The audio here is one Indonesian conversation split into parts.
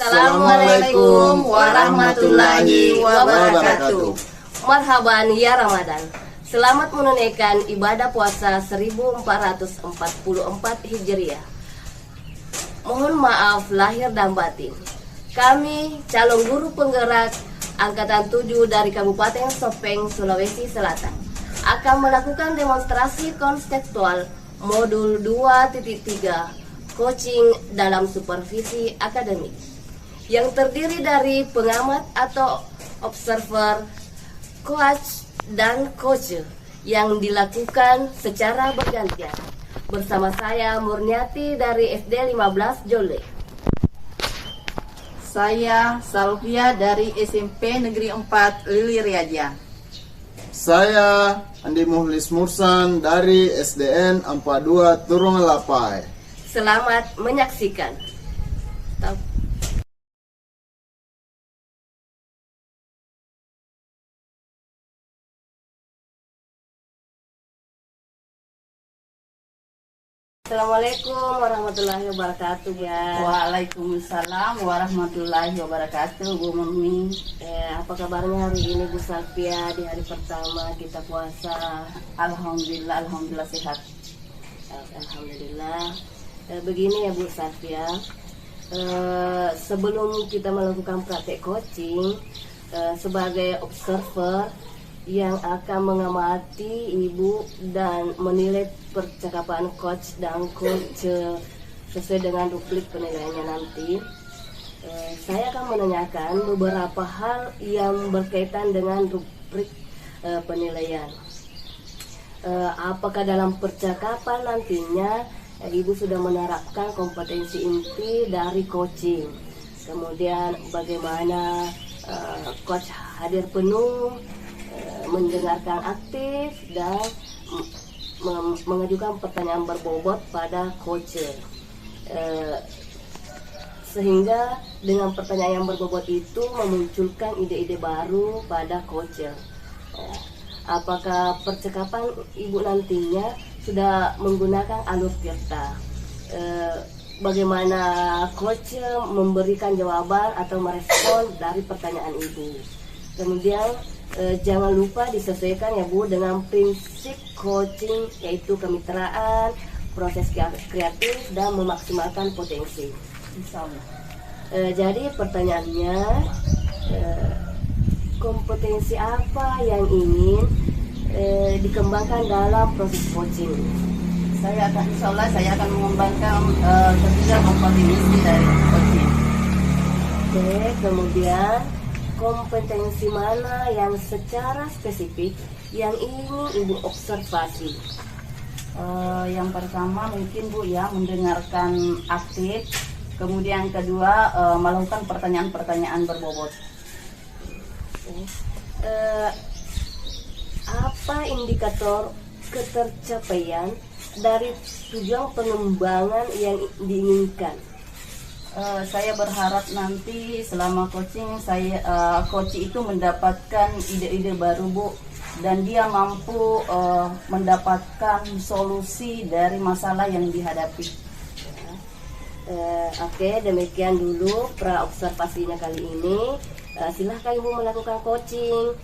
Assalamualaikum warahmatullahi wabarakatuh. Marhaban ya Ramadan. Selamat menunaikan ibadah puasa 1444 Hijriah. Mohon maaf lahir dan batin. Kami calon guru penggerak Angkatan 7 dari Kabupaten Sopeng, Sulawesi Selatan akan melakukan demonstrasi konseptual modul 2.3 coaching dalam supervisi akademik yang terdiri dari pengamat atau observer, coach, dan coach yang dilakukan secara bergantian. Bersama saya Murniati dari SD 15 Jole. Saya Salvia dari SMP Negeri 4 Lili Riaja. Saya Andi Muhlis Mursan dari SDN 42 Turung Lapai. Selamat menyaksikan. Assalamualaikum warahmatullahi wabarakatuh ya. Waalaikumsalam warahmatullahi wabarakatuh, Bu Mami. Apa kabarnya hari ini Bu Salvia di hari pertama kita puasa? Alhamdulillah sehat. Alhamdulillah. Begini ya Bu Salvia, sebelum kita melakukan praktek coaching, sebagai observer yang akan mengamati Ibu dan menilai percakapan coach dan coach sesuai dengan rubrik penilaiannya nanti, saya akan menanyakan beberapa hal yang berkaitan dengan rubrik penilaian. Apakah dalam percakapan nantinya Ibu sudah menerapkan kompetensi inti dari coaching, kemudian bagaimana coach hadir penuh, mendengarkan aktif, dan mengajukan pertanyaan berbobot pada coach, sehingga dengan pertanyaan yang berbobot itu memunculkan ide-ide baru pada coach. Apakah percakapan Ibu nantinya sudah menggunakan alur Tirta? Bagaimana coach memberikan jawaban atau merespon dari pertanyaan Ibu? Kemudian jangan lupa disesuaikan ya Bu dengan prinsip coaching, yaitu kemitraan, proses kreatif, dan memaksimalkan potensi. Insya Allah. Jadi pertanyaannya, kompetensi apa yang ingin dikembangkan dalam proses coaching? Insya Allah saya akan mengembangkan ketiga kompetensi dari coaching. Oke, kemudian kompetensi mana yang secara spesifik yang ingin Ibu observasi? Yang pertama mungkin Bu ya, mendengarkan aktif. Kemudian kedua, melakukan pertanyaan-pertanyaan berbobot. Apa indikator ketercapaian dari tujuan pengembangan yang diinginkan? Saya berharap nanti selama coaching coach itu mendapatkan ide-ide baru Bu, dan dia mampu mendapatkan solusi dari masalah yang dihadapi. Oke, demikian dulu pra-observasinya kali ini. Silahkan Ibu melakukan coaching.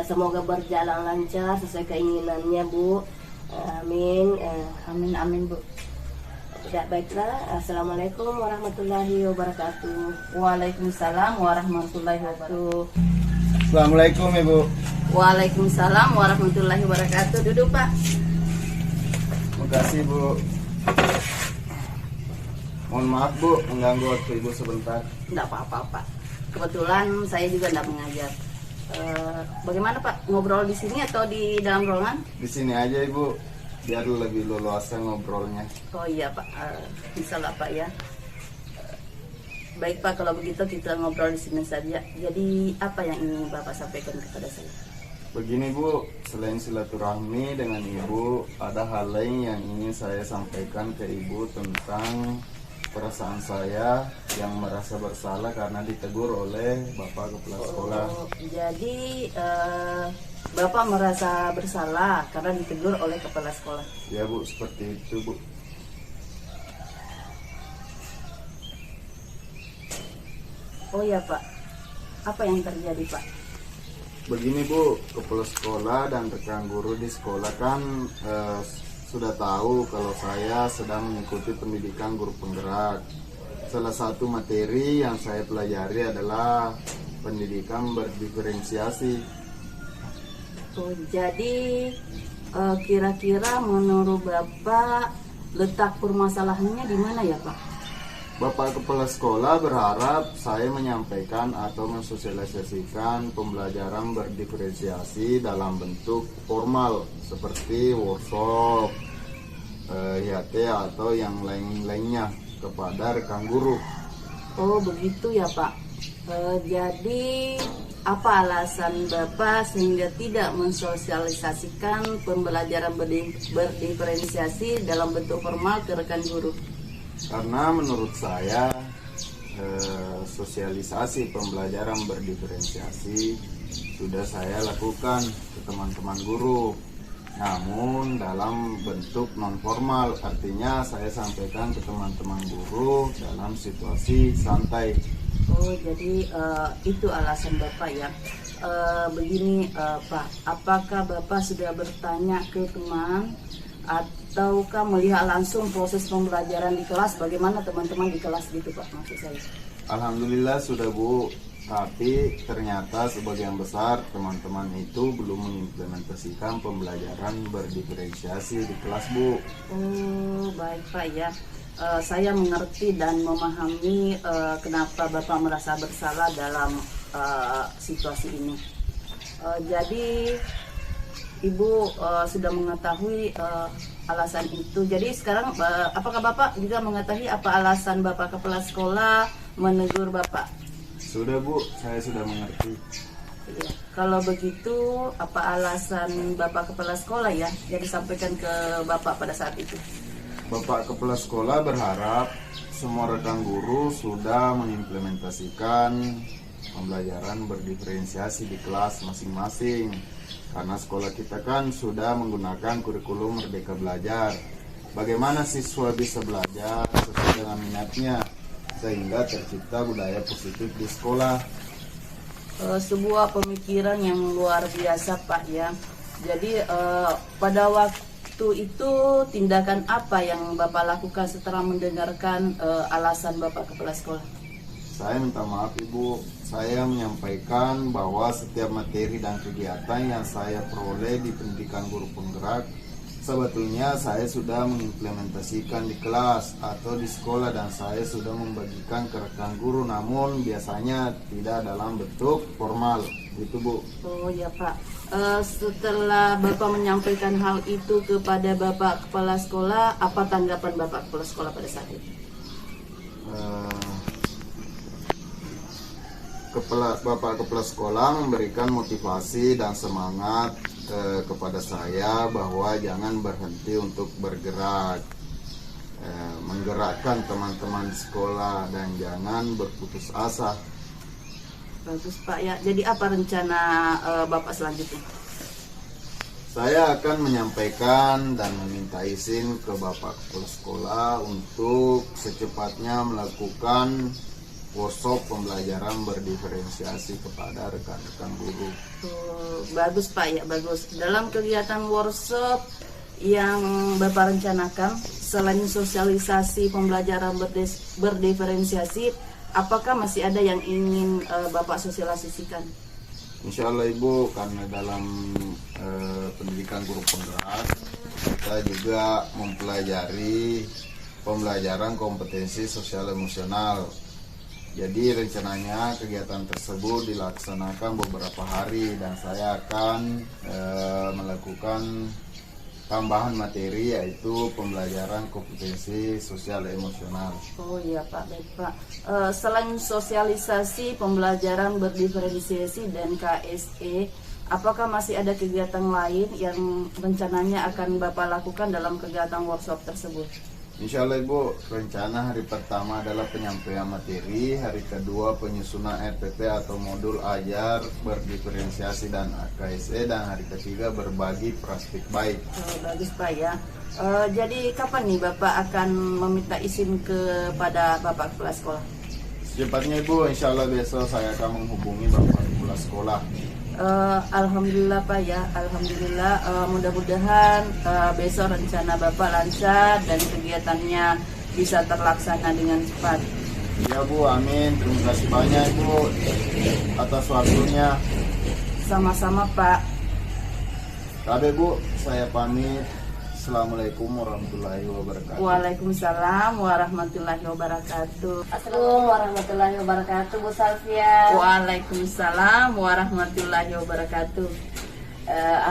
Semoga berjalan lancar sesuai keinginannya Bu. Amin. Amin Bu. Ya, baiklah. Assalamualaikum warahmatullahi wabarakatuh. Waalaikumsalam warahmatullahi wabarakatuh. Assalamualaikum Ibu. Waalaikumsalam warahmatullahi wabarakatuh. Duduk Pak. Terima kasih Bu. Mohon maaf Bu, mengganggu waktu Ibu sebentar. Tidak apa-apa Pak. Kebetulan saya juga tidak mengajar. Bagaimana Pak, ngobrol di sini atau di dalam ruangan? Di sini aja Ibu, biar lebih leluasa ngobrolnya. Oh iya Pak, bisa lah Pak ya. Baik Pak, kalau begitu kita ngobrol di sini saja. Jadi apa yang ingin Bapak sampaikan kepada saya? Begini Bu, selain silaturahmi dengan Ibu, ada hal lain yang ingin saya sampaikan ke Ibu tentang perasaan saya yang merasa bersalah karena ditegur oleh Bapak Kepala Sekolah. Jadi Bapak merasa bersalah karena ditegur oleh Kepala Sekolah? Ya Bu, seperti itu Bu. Oh ya Pak, apa yang terjadi Pak? Begini Bu, kepala sekolah dan rekan guru di sekolah kan sudah tahu kalau saya sedang mengikuti pendidikan guru penggerak. Salah satu materi yang saya pelajari adalah pendidikan berdiferensiasi. Oh, jadi kira-kira menurut Bapak letak permasalahannya di mana ya Pak? Bapak Kepala Sekolah berharap saya menyampaikan atau mensosialisasikan pembelajaran berdiferensiasi dalam bentuk formal seperti workshop, IHT atau yang lain-lainnya kepada rekan guru. Oh begitu ya Pak. Jadi apa alasan Bapak sehingga tidak mensosialisasikan pembelajaran berdiferensiasi dalam bentuk formal ke rekan guru? Karena menurut saya sosialisasi pembelajaran berdiferensiasi sudah saya lakukan ke teman-teman guru, namun dalam bentuk non formal, artinya saya sampaikan ke teman-teman guru dalam situasi santai. Oh jadi itu alasan Bapak ya. Begini Pak, apakah Bapak sudah bertanya ke teman ataukah melihat langsung proses pembelajaran di kelas, bagaimana teman-teman di kelas gitu Pak maksud saya? Alhamdulillah sudah Bu, tapi ternyata sebagian besar teman-teman itu belum mengimplementasikan pembelajaran berdiferensiasi di kelas Bu. Oh baik Pak ya. Saya mengerti dan memahami kenapa Bapak merasa bersalah dalam situasi ini. Jadi Ibu sudah mengetahui alasan itu. Jadi sekarang apakah Bapak juga mengetahui apa alasan Bapak Kepala Sekolah menegur Bapak? Sudah Bu, saya sudah mengerti. Ya. Kalau begitu apa alasan Bapak Kepala Sekolah ya yang disampaikan ke Bapak pada saat itu? Bapak Kepala Sekolah berharap semua rekan guru sudah mengimplementasikan pembelajaran berdiferensiasi di kelas masing-masing. Karena sekolah kita kan sudah menggunakan kurikulum Merdeka Belajar. Bagaimana siswa bisa belajar sesuai dengan minatnya sehingga tercipta budaya positif di sekolah. Sebuah pemikiran yang luar biasa Pak ya. Jadi pada waktu itu tindakan apa yang Bapak lakukan setelah mendengarkan alasan Bapak Kepala Sekolah? Saya minta maaf Ibu, saya menyampaikan bahwa setiap materi dan kegiatan yang saya peroleh di pendidikan guru penggerak sebetulnya saya sudah mengimplementasikan di kelas atau di sekolah dan saya sudah membagikan ke rekan guru, namun biasanya tidak dalam bentuk formal, gitu Bu. Oh ya Pak, setelah Bapak menyampaikan hal itu kepada Bapak Kepala Sekolah, apa tanggapan Bapak Kepala Sekolah pada saat itu? Bapak Kepala Sekolah memberikan motivasi dan semangat kepada saya bahwa jangan berhenti untuk bergerak, menggerakkan teman-teman di sekolah dan jangan berputus asa. Bagus Pak ya. Jadi apa rencana Bapak selanjutnya? Saya akan menyampaikan dan meminta izin ke Bapak Kepala Sekolah untuk secepatnya melakukan workshop pembelajaran berdiferensiasi kepada rekan-rekan guru. Bagus Pak ya, bagus. Dalam kegiatan workshop yang Bapak rencanakan, selain sosialisasi pembelajaran berdiferensiasi, apakah masih ada yang ingin Bapak sosialisasikan? Insya Allah Ibu, karena dalam pendidikan guru penggerak kita juga mempelajari pembelajaran kompetensi sosial emosional. Jadi rencananya kegiatan tersebut dilaksanakan beberapa hari dan saya akan melakukan tambahan materi yaitu pembelajaran kompetensi sosial emosional. Oh iya Pak, baik Pak. Selain sosialisasi pembelajaran berdiferensiasi dan KSE, apakah masih ada kegiatan lain yang rencananya akan Bapak lakukan dalam kegiatan workshop tersebut? Insya Allah Ibu, rencana hari pertama adalah penyampaian materi, hari kedua penyusunan RPP atau modul ajar berdiferensiasi dan KSE, dan hari ketiga berbagi praktik baik. Bagus Pak ya. Jadi kapan nih Bapak akan meminta izin kepada Bapak Kepala Sekolah? Secepatnya Ibu, insya Allah besok saya akan menghubungi Bapak Kepala Sekolah. Alhamdulillah Pak ya, Alhamdulillah. Mudah-mudahan besok rencana Bapak lancar dan kegiatannya bisa terlaksana dengan cepat. Ya Bu, amin. Terima kasih banyak Ibu atas waktunya. Sama-sama Pak. Kabe Bu, saya pamit. Assalamualaikum warahmatullahi wabarakatuh. Waalaikumsalam warahmatullahi wabarakatuh. Assalamualaikum warahmatullahi wabarakatuh, Bu Salvia. Waalaikumsalam warahmatullahi wabarakatuh.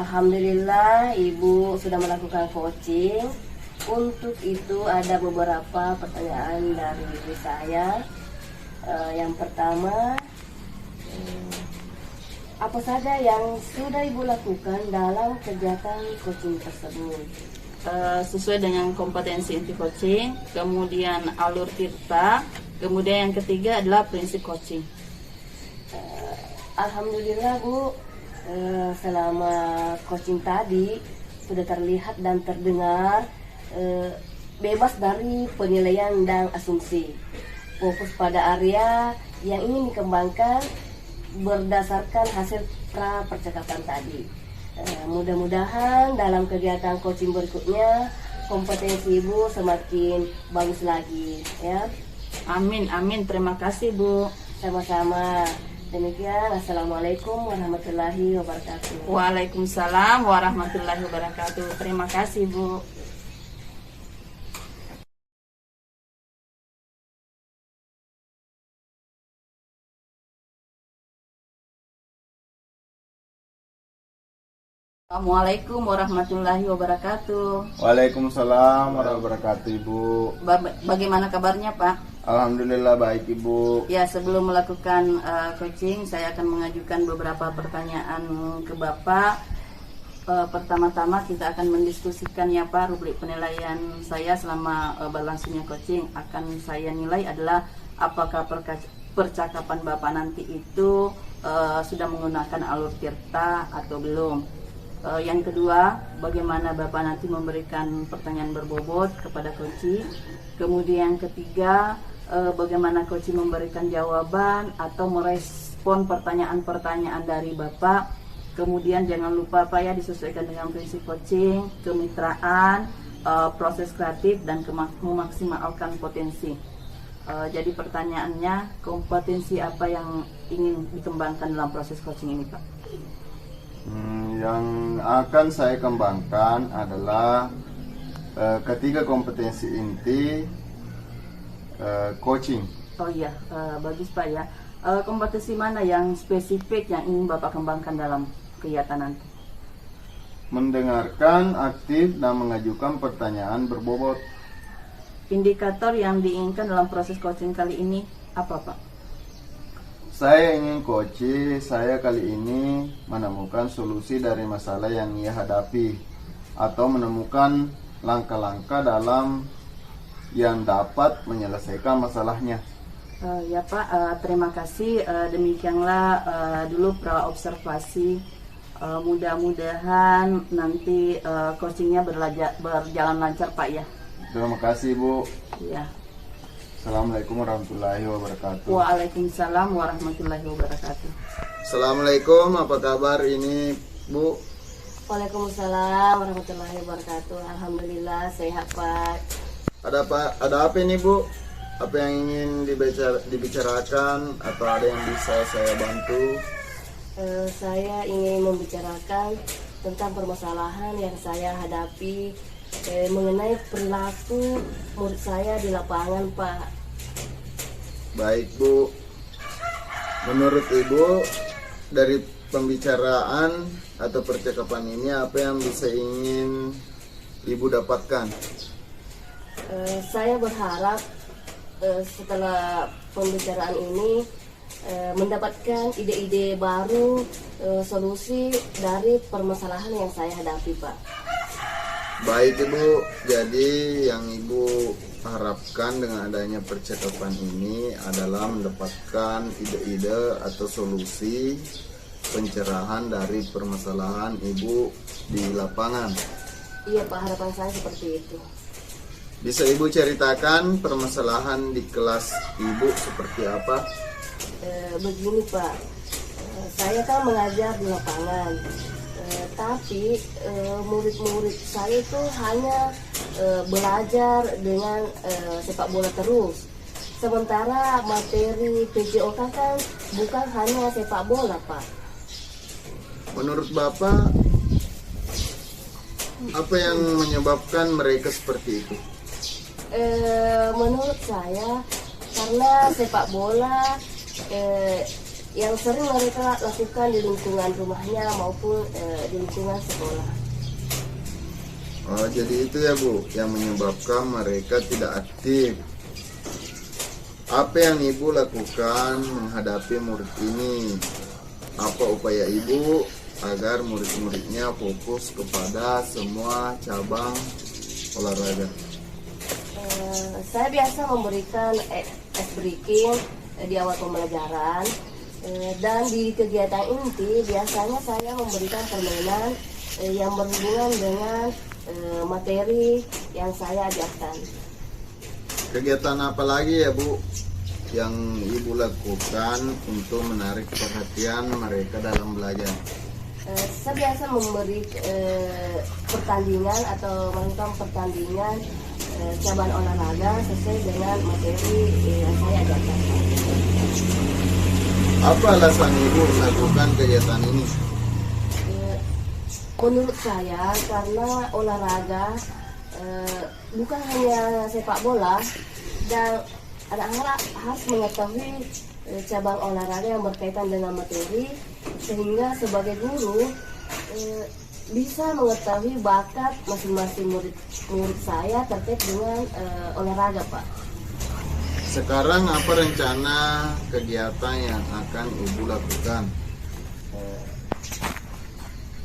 Alhamdulillah Ibu sudah melakukan coaching. Untuk itu ada beberapa pertanyaan dari diri saya. Yang pertama, apa saja yang sudah Ibu lakukan dalam kegiatan coaching tersebut? Sesuai dengan kompetensi inti coaching, kemudian alur tirta, kemudian yang ketiga adalah prinsip coaching. Alhamdulillah Bu, selama coaching tadi sudah terlihat dan terdengar bebas dari penilaian dan asumsi, fokus pada area yang ingin dikembangkan berdasarkan hasil pra percakapan tadi. Mudah-mudahan dalam kegiatan coaching berikutnya kompetensi Ibu semakin bagus lagi ya. Amin, amin. Terima kasih Bu. Sama-sama. Demikian, Assalamualaikum warahmatullahi wabarakatuh. Waalaikumsalam warahmatullahi wabarakatuh. Terima kasih Bu. Assalamualaikum warahmatullahi wabarakatuh. Waalaikumsalam warahmatullahi wabarakatuh Ibu. Bagaimana kabarnya Pak? Alhamdulillah baik Ibu. Ya, sebelum melakukan coaching, saya akan mengajukan beberapa pertanyaan ke Bapak. Pertama-tama kita akan mendiskusikan ya Pak, rubrik penilaian saya selama berlangsungnya coaching. Akan saya nilai adalah apakah percakapan Bapak nanti itu sudah menggunakan alur tirta atau belum. Yang kedua, bagaimana Bapak nanti memberikan pertanyaan berbobot kepada coaching. Kemudian yang ketiga, bagaimana coaching memberikan jawaban atau merespon pertanyaan-pertanyaan dari Bapak. Kemudian jangan lupa Pak ya, disesuaikan dengan prinsip coaching, kemitraan, proses kreatif, dan memaksimalkan potensi. Jadi pertanyaannya, kompetensi apa yang ingin dikembangkan dalam proses coaching ini Pak? Yang akan saya kembangkan adalah ketiga kompetensi inti coaching. Oh iya, bagus Pak ya. Kompetensi mana yang spesifik yang ingin Bapak kembangkan dalam kegiatan nanti? Mendengarkan, aktif, dan mengajukan pertanyaan berbobot. Indikator yang diinginkan dalam proses coaching kali ini apa Pak? Saya ingin coaching saya kali ini menemukan solusi dari masalah yang ia hadapi atau menemukan langkah-langkah dalam yang dapat menyelesaikan masalahnya. Ya Pak, terima kasih. Demikianlah dulu pra-observasi. Mudah-mudahan nanti coachingnya berjalan lancar Pak ya. Terima kasih Bu. Ya. Assalamualaikum warahmatullahi wabarakatuh. Waalaikumsalam warahmatullahi wabarakatuh. Assalamualaikum, apa kabar ini Bu? Waalaikumsalam warahmatullahi wabarakatuh. Alhamdulillah sehat Pak. Ada apa ini Bu? Apa yang ingin dibicarakan atau ada yang bisa saya bantu? Saya ingin membicarakan tentang permasalahan yang saya hadapi mengenai perilaku murid saya di lapangan Pak. Baik Bu, menurut Ibu dari pembicaraan atau percakapan ini apa yang bisa ingin Ibu dapatkan? Saya berharap setelah pembicaraan ini mendapatkan ide-ide baru, solusi dari permasalahan yang saya hadapi Pak. Baik Ibu, jadi yang Ibu harapkan dengan adanya percakapan ini adalah mendapatkan ide-ide atau solusi pencerahan dari permasalahan Ibu di lapangan. Iya Pak, harapan saya seperti itu. Bisa Ibu ceritakan permasalahan di kelas Ibu seperti apa? Begini Pak, saya kan mengajar di lapangan, tapi murid-murid saya itu hanya belajar dengan sepak bola terus. Sementara materi PJOK kan bukan hanya sepak bola Pak. Menurut Bapak, apa yang menyebabkan mereka seperti itu? Menurut saya karena sepak bola yang sering mereka lakukan di lingkungan rumahnya maupun di lingkungan sekolah. Oh, jadi itu ya Bu, yang menyebabkan mereka tidak aktif. Apa yang Ibu lakukan menghadapi murid ini? Apa upaya Ibu agar murid-muridnya fokus kepada semua cabang olahraga? Saya biasa memberikan ice breaking di awal pembelajaran, dan di kegiatan inti biasanya saya memberikan permainan yang berhubungan dengan materi yang saya ajarkan. Kegiatan apa lagi ya Bu yang Ibu lakukan untuk menarik perhatian mereka dalam belajar? Saya biasa memberi pertandingan atau melakukan pertandingan cabang olahraga sesuai dengan materi yang saya ajarkan. Apa alasan Ibu melakukan kegiatan ini? Menurut saya karena olahraga bukan hanya sepak bola, dan anak-anak harus mengetahui cabang olahraga yang berkaitan dengan materi, sehingga sebagai guru bisa mengetahui bakat masing-masing murid saya terkait dengan olahraga Pak. Sekarang apa rencana kegiatan yang akan Ibu lakukan?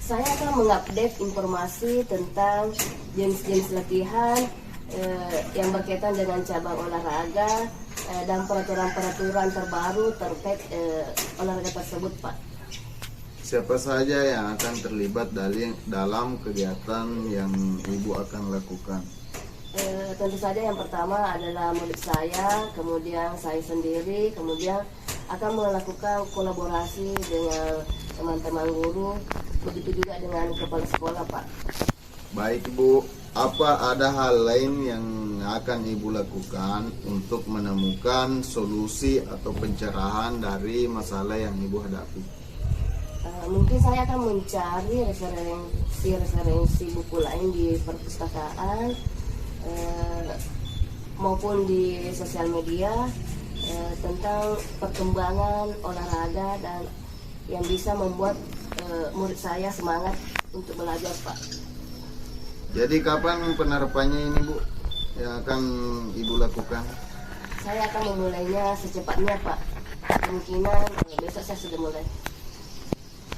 Saya akan mengupdate informasi tentang jenis-jenis latihan yang berkaitan dengan cabang olahraga dan peraturan-peraturan terbaru terkait olahraga tersebut Pak. Siapa saja yang akan terlibat dalam kegiatan yang Ibu akan lakukan? Tentu saja yang pertama adalah murid saya, kemudian saya sendiri, kemudian akan melakukan kolaborasi dengan teman-teman guru, begitu juga dengan kepala sekolah Pak. Baik Ibu, apa ada hal lain yang akan Ibu lakukan untuk menemukan solusi atau pencerahan dari masalah yang Ibu hadapi? Mungkin saya akan mencari referensi buku lain di perpustakaan maupun di sosial media tentang perkembangan olahraga dan yang bisa membuat murid saya semangat untuk belajar Pak. Jadi kapan penerapannya ini Bu yang akan Ibu lakukan? Saya akan memulainya secepatnya Pak. Kemungkinan besok saya sudah mulai.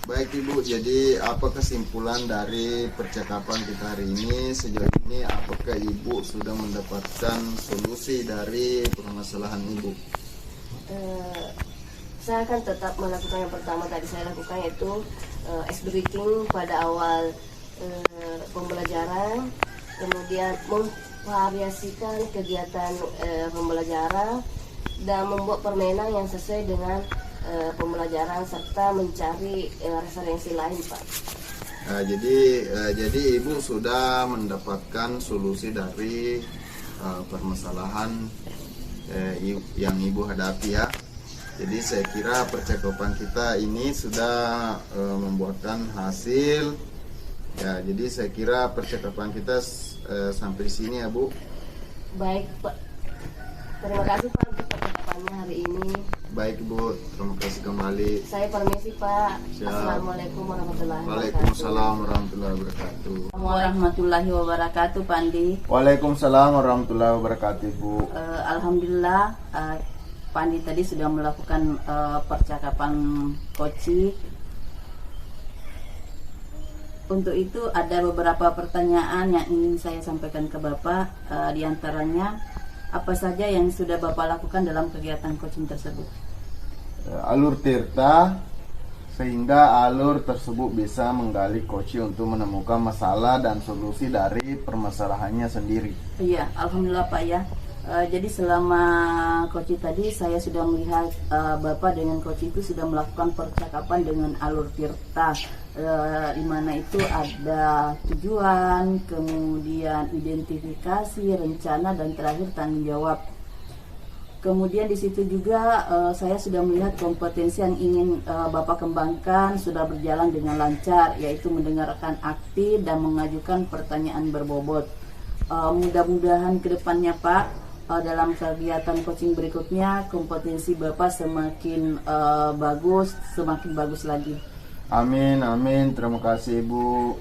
Baik Ibu, jadi apa kesimpulan dari percakapan kita hari ini? Sejauh ini apakah Ibu sudah mendapatkan solusi dari permasalahan Ibu? Saya akan tetap melakukan yang pertama tadi saya lakukan, yaitu ice breaking pada awal pembelajaran, kemudian memvariasikan kegiatan pembelajaran dan membuat permainan yang sesuai dengan pembelajaran serta mencari referensi lain Pak. Nah, jadi Ibu sudah mendapatkan solusi dari permasalahan yang Ibu hadapi ya. Jadi saya kira percakapan kita ini sudah membuahkan hasil. Ya, jadi saya kira percakapan kita sampai di sini ya Bu. Baik Pak. Terima kasih Pak untuk percakapannya hari ini. Baik Bu, terima kasih kembali. Saya permisi Pak. Siap. Assalamualaikum warahmatullahi wabarakatuh. Waalaikumsalam warahmatullahi wabarakatuh. Warahmatullahi wabarakatuh Pandi. Waalaikumsalam warahmatullahi wabarakatuh Bu. Alhamdulillah Pandi tadi sudah melakukan percakapan koci. Untuk itu ada beberapa pertanyaan yang ingin saya sampaikan ke Bapak. Di antaranya, apa saja yang sudah Bapak lakukan dalam kegiatan coaching tersebut? Alur Tirta sehingga alur tersebut bisa menggali coach untuk menemukan masalah dan solusi dari permasalahannya sendiri. Iya, alhamdulillah Pak ya. Jadi selama coach tadi saya sudah melihat Bapak dengan coach itu sudah melakukan percakapan dengan alur Tirta, di mana itu ada tujuan, kemudian identifikasi, rencana, dan terakhir tanggung jawab. Kemudian di situ juga saya sudah melihat kompetensi yang ingin Bapak kembangkan sudah berjalan dengan lancar, yaitu mendengarkan aktif dan mengajukan pertanyaan berbobot. Mudah-mudahan ke depannya Pak, dalam kegiatan coaching berikutnya kompetensi Bapak semakin semakin bagus lagi. Amin, amin. Terima kasih Ibu.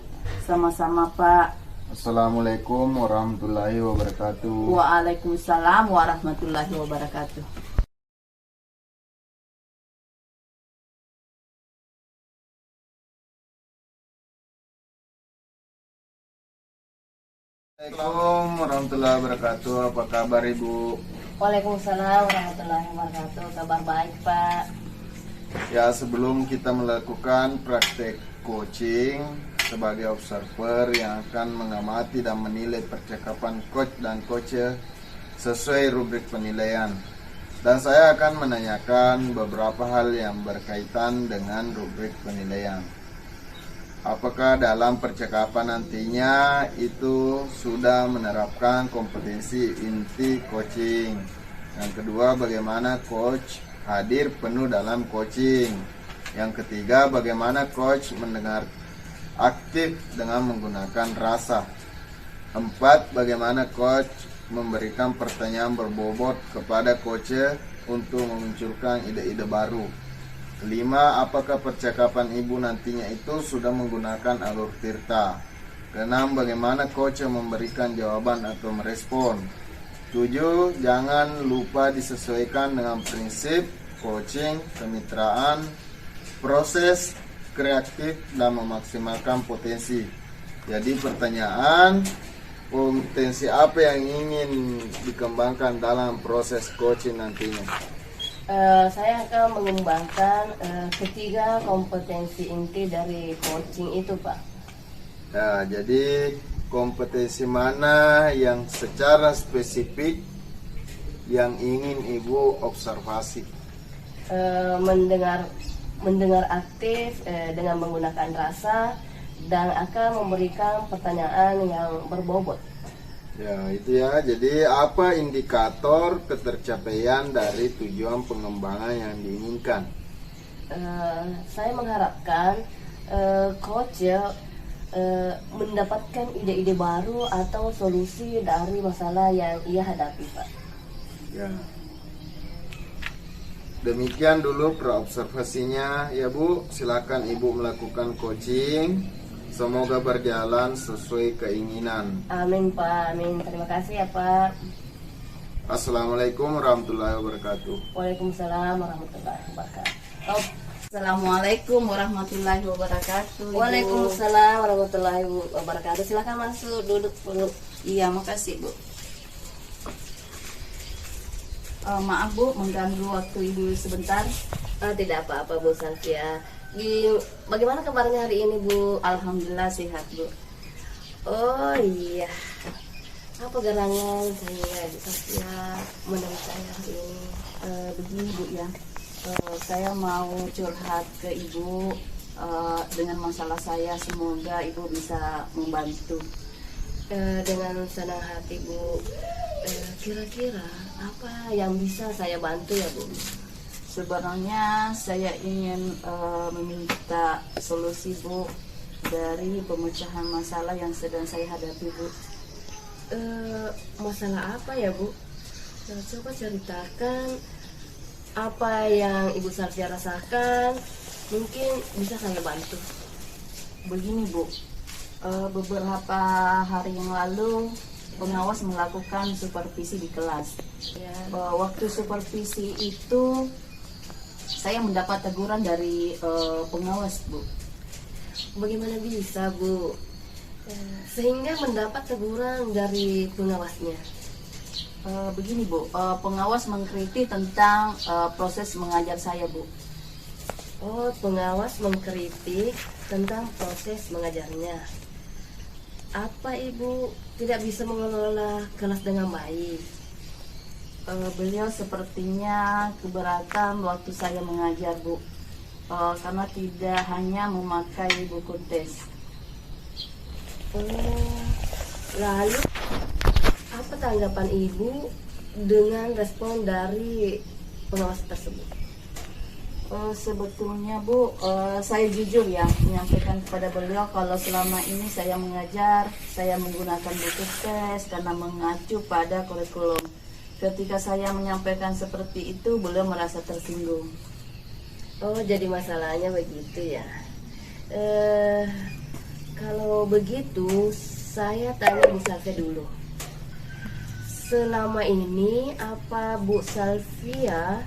Sama-sama Pak. Assalamualaikum warahmatullahi wabarakatuh. Waalaikumsalam warahmatullahi wabarakatuh. Assalamualaikum warahmatullahi wabarakatuh. Apa kabar Ibu? Waalaikumsalam warahmatullahi wabarakatuh. Kabar baik Pak. Ya, sebelum kita melakukan praktek coaching sebagai observer yang akan mengamati dan menilai percakapan coach dan coacher sesuai rubrik penilaian. Dan saya akan menanyakan beberapa hal yang berkaitan dengan rubrik penilaian. Apakah dalam percakapan nantinya itu sudah menerapkan kompetensi inti coaching? Yang kedua, bagaimana coach hadir penuh dalam coaching? Yang ketiga, bagaimana coach mendengar aktif dengan menggunakan rasa? 4. Bagaimana coach memberikan pertanyaan berbobot kepada coacher untuk memunculkan ide-ide baru? 5. Apakah percakapan Ibu nantinya itu sudah menggunakan alur Tirta? 6. Bagaimana coach memberikan jawaban atau merespon? 7. Jangan lupa disesuaikan dengan prinsip coaching, kemitraan, proses kreatif, dan memaksimalkan potensi. Jadi pertanyaan, potensi apa yang ingin dikembangkan dalam proses coaching nantinya? Saya akan mengembangkan ketiga kompetensi inti dari coaching itu Pak. Ya, jadi kompetensi mana yang secara spesifik yang ingin Ibu observasi? Mendengar aktif dengan menggunakan rasa dan akan memberikan pertanyaan yang berbobot. Ya, itu ya. Jadi apa indikator ketercapaian dari tujuan pengembangan yang diinginkan? Saya mengharapkan coach mendapatkan ide-ide baru atau solusi dari masalah yang ia hadapi Pak. Ya. Demikian dulu praobservasinya ya Bu. Silakan Ibu melakukan coaching. Semoga berjalan sesuai keinginan. Amin Pak, amin. Terima kasih ya Pak. Assalamualaikum warahmatullahi wabarakatuh. Waalaikumsalam warahmatullahi wabarakatuh. Assalamualaikum warahmatullahi wabarakatuh. Ibu. Waalaikumsalam warahmatullahi wabarakatuh. Silakan masuk, duduk dulu. Iya, makasih Bu. Maaf Bu, mengganggu waktu Ibu sebentar. Tidak apa-apa Bu Salvia. Bagaimana kabarnya hari ini Bu? Alhamdulillah sehat Bu. Oh iya. Apa gerangan saya Bu Salvia menemui saya hari ini? Begini Bu ya, saya mau curhat ke Ibu dengan masalah saya. Semoga Ibu bisa membantu. Dengan senang hati Bu. Kira-kira apa yang bisa saya bantu ya Bu? Sebenarnya saya ingin meminta solusi Bu dari pemecahan masalah yang sedang saya hadapi Bu. Masalah apa ya Bu? Coba ceritakan apa yang Ibu Salvia rasakan, mungkin bisa saya bantu. Begini Bu, beberapa hari yang lalu pengawas melakukan supervisi di kelas. Ya. Waktu supervisi itu saya mendapat teguran dari pengawas Bu. Bagaimana bisa Bu sehingga mendapat teguran dari pengawasnya? Begini Bu, pengawas mengkritik tentang proses mengajar saya Bu. Oh, pengawas mengkritik tentang proses mengajarnya. Apa Ibu tidak bisa mengelola kelas dengan baik? Beliau sepertinya keberatan waktu saya mengajar, Bu. Karena tidak hanya memakai buku tes. Oh, lalu apa tanggapan Ibu dengan respon dari pengawas tersebut? Sebetulnya Bu, saya jujur ya menyampaikan kepada beliau kalau selama ini saya mengajar, saya menggunakan buku tes karena mengacu pada kurikulum. Ketika saya menyampaikan seperti itu, beliau merasa tersinggung. Oh, jadi masalahnya begitu ya. Kalau begitu, saya tanya Bu Salvia dulu. Selama ini apa Bu Salvia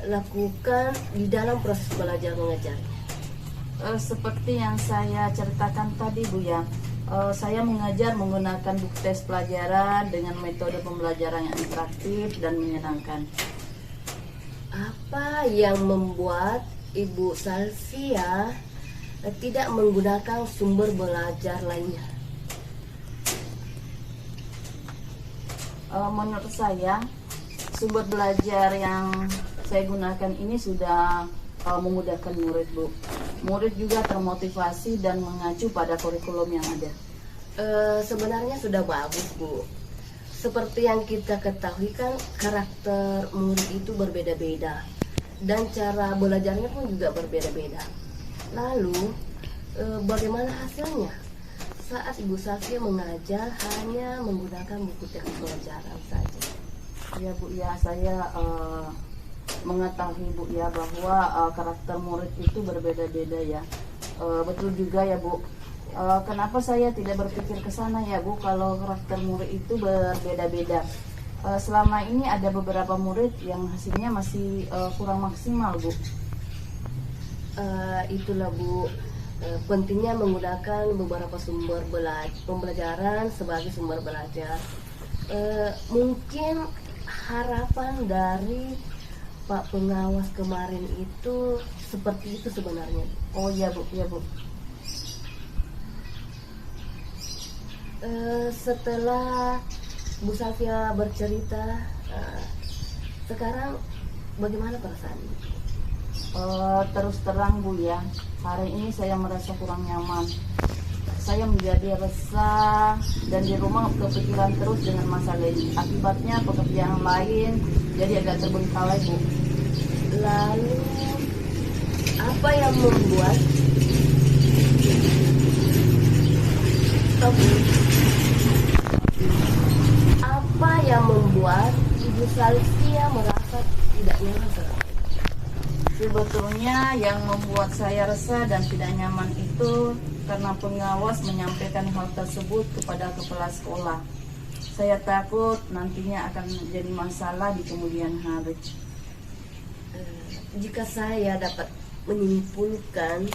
lakukan di dalam proses belajar mengajar? Seperti yang saya ceritakan tadi Bu ya, saya mengajar menggunakan buku tes pelajaran dengan metode pembelajaran yang interaktif dan menyenangkan. Apa yang membuat Ibu Salvia tidak menggunakan sumber belajar lainnya? Menurut saya, sumber belajar yang saya gunakan ini sudah memudahkan murid, Bu. Murid juga termotivasi dan mengacu pada kurikulum yang ada. Sebenarnya sudah bagus, Bu. Seperti yang kita ketahui kan, karakter murid itu berbeda-beda dan cara belajarnya pun juga berbeda-beda. Lalu bagaimana hasilnya saat Ibu Salvia mengajar hanya menggunakan buku teks pelajaran saja? Ya Bu, ya saya mengetahui Bu ya bahwa karakter murid itu berbeda-beda ya. Betul juga ya Bu. Kenapa saya tidak berpikir ke sana ya Bu, kalau karakter murid itu berbeda-beda. Selama ini ada beberapa murid yang hasilnya masih kurang maksimal Bu. Itulah Bu, pentingnya menggunakan beberapa sumber pembelajaran sebagai sumber belajar. Mungkin harapan dari Pak pengawas kemarin itu seperti itu sebenarnya. Oh iya Bu, ya Bu. Setelah Bu Salvia bercerita, sekarang bagaimana perasaan Ibu? Terus terang Bu ya, hari ini saya merasa kurang nyaman. Saya menjadi resah dan di rumah kepikiran terus dengan masalah ini. Akibatnya pekerjaan lain jadi agak terbengkalai Bu. Lalu apa yang membuat apa yang membuat Ibu Salvia merasa tidak nyaman sekarang? Sebetulnya yang membuat saya resah dan tidak nyaman itu karena pengawas menyampaikan hal tersebut kepada kepala sekolah. Saya takut nantinya akan menjadi masalah di kemudian hari. Jika saya dapat menyimpulkan,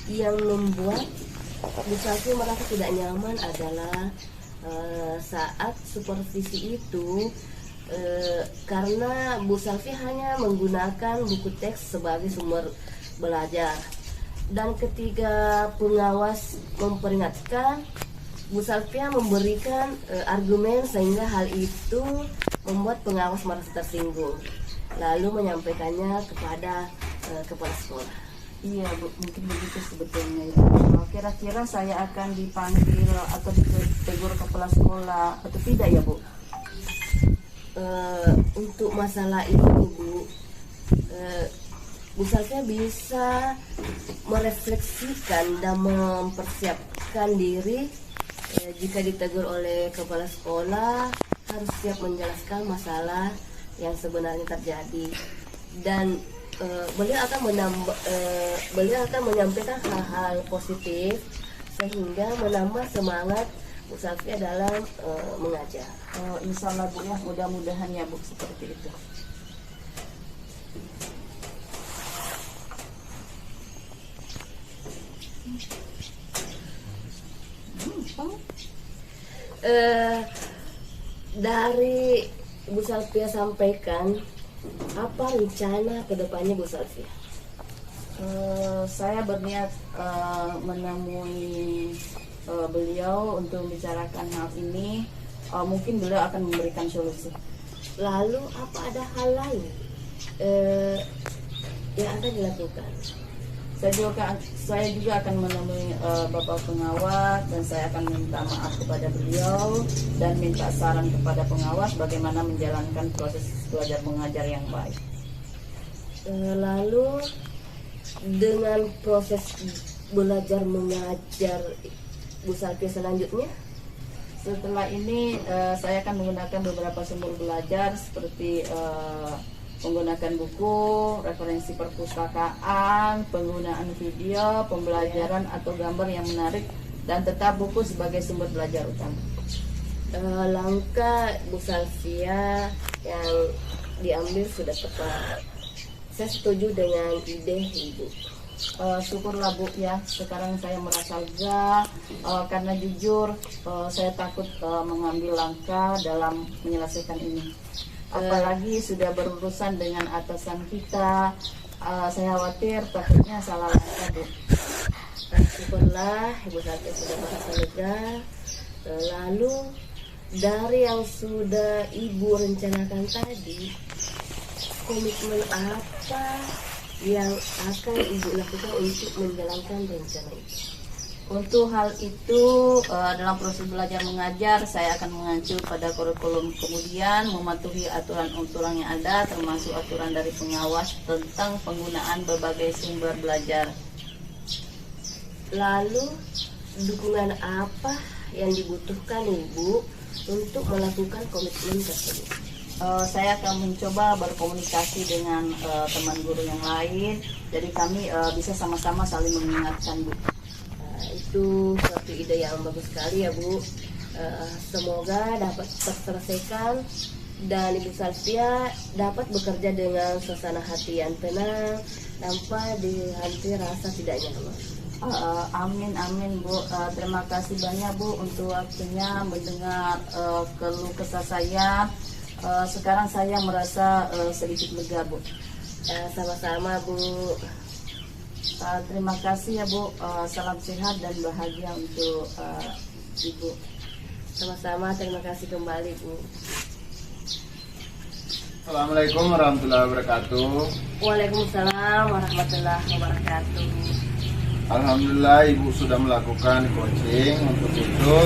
yang membuat Bu Salvia merasa tidak nyaman adalah saat supervisi itu, karena Bu Salvia hanya menggunakan buku teks sebagai sumber belajar, dan ketika pengawas memperingatkan, Bu Salvia memberikan argumen sehingga hal itu membuat pengawas merasa tersinggung, lalu menyampaikannya kepada kepala sekolah. Iya Bu, mungkin begitu sebetulnya ya. Kira-kira saya akan dipanggil atau ditegur kepala sekolah atau tidak ya Bu? Untuk masalah itu Bu, Bu Salvia bisa merefleksikan dan mempersiapkan diri. Jika ditegur oleh kepala sekolah, harus siap menjelaskan masalah yang sebenarnya terjadi, dan beliau akan menyampaikan hal-hal positif sehingga menambah semangat Bu Salvia dalam mengajar. Insya Allah Bu ya, mudah-mudahan ya Bu seperti itu. Dari Bu Salvia sampaikan, apa rencana kedepannya Bu Salvia? Saya berniat menemui beliau untuk membicarakan hal ini. Mungkin beliau akan memberikan solusi. Lalu apa ada hal lain yang akan dilakukan? Saya juga akan menemui Bapak pengawas dan saya akan minta maaf kepada beliau dan minta saran kepada pengawas bagaimana menjalankan proses belajar mengajar yang baik. Lalu dengan proses belajar mengajar Bu Salvia selanjutnya? Setelah ini saya akan menggunakan beberapa sumber belajar seperti menggunakan buku, referensi perpustakaan, penggunaan video, pembelajaran atau gambar yang menarik, dan tetap buku sebagai sumber belajar utama. Langkah Bu Salvia yang diambil sudah tepat. Saya setuju dengan ide Ibu. Syukurlah Bu ya, sekarang saya merasa lega karena jujur saya takut mengambil langkah dalam menyelesaikan ini. Apalagi sudah berurusan dengan atasan kita, saya khawatir takutnya salah langkah Bu. Syukurlah Ibu Salvia sudah merasa lega. Lalu dari yang sudah Ibu rencanakan tadi, komitmen apa yang akan Ibu lakukan untuk menjalankan rencana itu? Untuk hal itu dalam proses belajar mengajar saya akan mengacu pada kurikulum, kemudian mematuhi aturan-aturan yang ada termasuk aturan dari pengawas tentang penggunaan berbagai sumber belajar. Lalu dukungan apa yang dibutuhkan Ibu untuk melakukan komitmen tersebut? Saya akan mencoba berkomunikasi dengan teman guru yang lain, jadi kami bisa sama-sama saling mengingatkan Bu. Itu suatu ide yang bagus sekali ya Bu. Semoga dapat terselesaikan dan Ibu Salvia dapat bekerja dengan suasana hati yang tenang tanpa dihantui rasa tidak nyaman. Amin Bu. Terima kasih banyak Bu untuk waktunya mendengar keluh kesah saya. Sekarang saya merasa sedikit lega Bu. Sama-sama Bu. Terima kasih ya Bu. Salam sehat dan bahagia untuk Ibu. Sama-sama, terima kasih kembali Bu. Assalamualaikum warahmatullahi wabarakatuh. Waalaikumsalam warahmatullahi wabarakatuh. Alhamdulillah Ibu sudah melakukan coaching. Untuk itu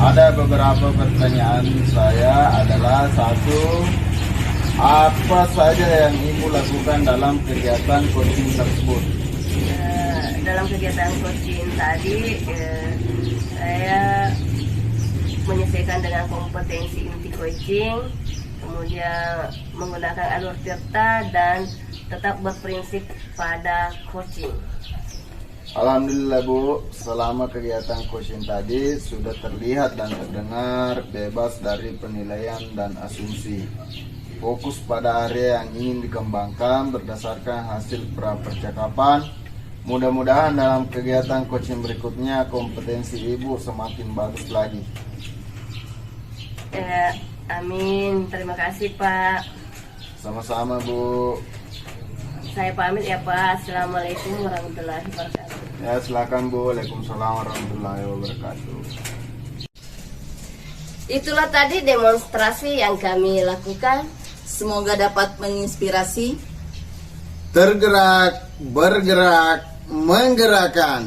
ada beberapa pertanyaan saya adalah satu, apa saja yang Ibu lakukan dalam kegiatan coaching tersebut? Dalam kegiatan coaching tadi saya menyesuaikan dengan kompetensi inti coaching, kemudian menggunakan alur tirta dan tetap berprinsip pada coaching. Alhamdulillah Bu, selama kegiatan coaching tadi sudah terlihat dan terdengar bebas dari penilaian dan asumsi. Fokus pada area yang ingin dikembangkan berdasarkan hasil percakapan. Mudah-mudahan dalam kegiatan coaching berikutnya kompetensi Ibu semakin bagus lagi. Amin, terima kasih Pak. Sama-sama Bu. Saya pamit ya Pak. Assalamualaikum warahmatullahi wabarakatuh. Ya silakan Bu. Waalaikumsalam warahmatullahi wabarakatuh. Itulah tadi demonstrasi yang kami lakukan. Semoga dapat menginspirasi, Tergerak, bergerak, menggerakkan.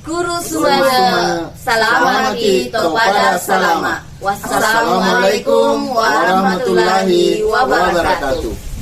Guru Sumana, salamati topada salama. Wassalamualaikum warahmatullahi wabarakatuh.